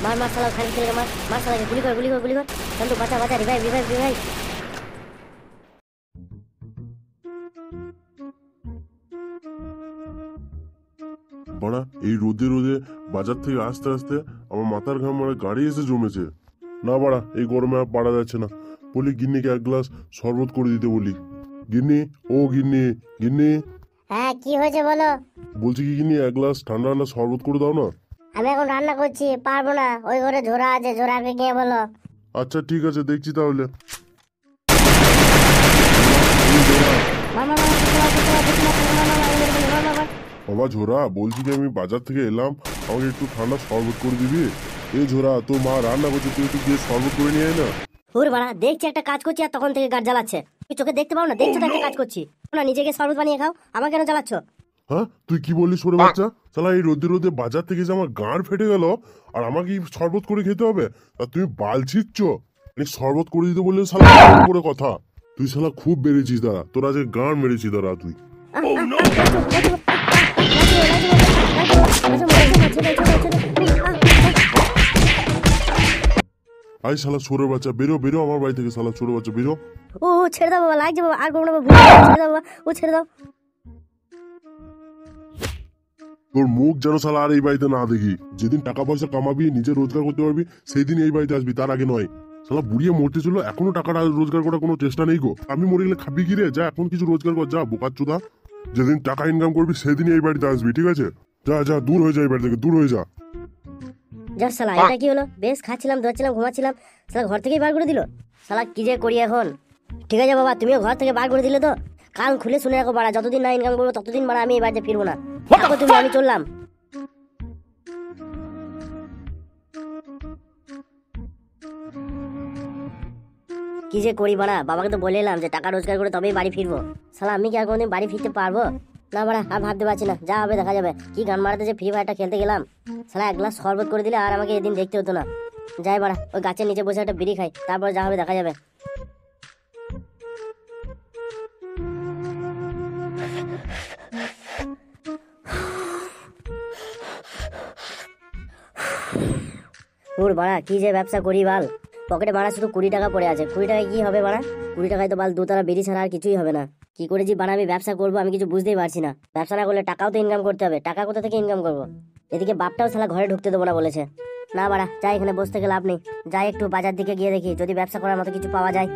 मार मार साला खाली खेलेगा, मार मार साला के, गुली कर चंदू, बचा बचा, रिवाइव। বড়া এই রোদে রোদে বাজার থেকে আসতে আসতে আমার মাথার ঘাম মানে গাড়ি এসে জমেছে। না বড়া এই গরমে আর পারা যাচ্ছে না। বলি গিন্নিকে এক গ্লাস শরবত করে দিতে বলি। গিন্নি, ও গিন্নি, গিন্নি। হ্যাঁ কি হয়েছে বলো? বলছি কি গিন্নি, এক গ্লাস ঠান্ডা ঠান্ডা শরবত করে দাও না। আমি এখন রান্না করছি, পারবো না, ওই ঘরে ঝোরা আছে, ঝোরাকে গিয়ে বলো। আচ্ছা ঠিক আছে, দেখছি তাহলে। বাবা ঝোরা, বলছি কি আমি বাজার থেকে এলাম, আমাকে একটু ঠান্ডা শরবত করে দিবি। এই ঝোরা, তোর মা রান্না করছে, তুই একটু গিয়ে শরবত করে নিয়ে আয় না। হুর বাড়া, দেখছি একটা কাজ করছি আর তখন থেকে গাড় জ্বালাচ্ছে। তুই চোখে দেখতে পাও না? দেখছো তো একটা কাজ করছি না, নিজেকে শরবত বানিয়ে খাও, আমাকে কেন জ্বালাচ্ছ? হ্যাঁ তুই কি বললি ছোট বাচ্চা? শালা এই রোদে রোদে বাজার থেকে যে আমার গাঁড় ফেটে গেল আর আমাকে শরবত করে খেতে হবে? আর তুমি বাল ছিচ্ছ? শরবত করে দিতে বললে শালা করে কথা। তুই শালা খুব বেড়েছিস দাঁড়া, তোরা যে গাঁড় মেরেছিস দাঁড়া তুই। আই শালা ছোড়ের বাচ্চা, বেরো বেরো আমার বাড়ি থেকে, শালা ছোট বাচ্চা বেরো। ও ছেড়ে দাও বাবা, লাগছে বাবা, আর করবো না বাবা, ছেড়ে দাও বাবা, ও ছেড়ে দাও। তোর মুখ যেন শালা আর এই বাড়িতে না দেখি। যেদিন টাকা পয়সা কামাবি, নিজে রোজগার করতে পারবি, সেই দিন এই বাড়িতে আসবি, তার আগে নয়। শালা বুড়িয়ে মরতে ছিল, এখনো টাকা রোজগার করার কোনো চেষ্টা নেই গো। আমি মরে গেলে খাবি কি রে? যা এখন কিছু রোজগার কর, যা বোকার চোদা। যেদিন টাকা ইনকাম করবি সেদিনই এই বাড়িতে আসবি, ঠিক আছে? যা যা, দূর হয়ে যা এই বাড়ি থেকে, দূর হয়ে যা। যা শালা, এটা কি হলো? বেশ খাচ্ছিলাম, ধরছিলাম, ঘুমাচ্ছিলাম, শালা ঘর থেকেই বার করে দিল। শালা কি যে করি এখন? ঠিক আছে বাবা, তুমিও ঘর থেকে বার করে দিলে তো। কান খুলে শুনে রাখো বাড়া, যতদিন না ইনকাম করবো ততদিন বাড়া আমি এই বাড়িতে ফিরবো না। থাকো তুমি, আমি চললাম। কি যে করি বাড়া, বাবাকে তো বলে এলাম যে টাকা রোজগার করে তবেই বাড়ি ফিরবো। শালা আমি কি আর কোনোদিন বাড়ি ফিরতে পারবো? না বাড়া, আর ভাবতে পারছি না, যা হবে দেখা যাবে। কি গান মারাতে যে ফ্রি ফায়ারটা খেলতে গেলাম, শালা এক গ্লাস শরবত করে দিলে আর আমাকে এদিন দেখতে হতো না। যাই বাড়া, ওই গাছের নিচে বসে একটা বিড়ি খাই, তারপর যা হবে দেখা যাবে। ওর বাড়া কি যে ব্যবসা করি বাল, পকেটে বাড়া শুধু 20 টাকা পড়ে আছে। 20 টাকায় কি হবে বাড়া? 20 টাকায় তো বাল দুতলা বেরি ছাড়া আর কিছুই হবে না। কি করে যে বাড়া আমি ব্যবসা করবো আমি কিছু বুঝতেই পারছি না। ব্যবসা না করলে টাকাও তো ইনকাম করতে হবে, টাকা কোথা থেকে ইনকাম করবো? এদিকে বাপটাও শালা ঘরে ঢুকতে দেবো না বলেছে। না বাড়া, যাই, এখানে বসে থেকে লাভ নেই, যাই একটু বাজার দিকে গিয়ে দেখি যদি ব্যবসা করার মতো কিছু পাওয়া যায়।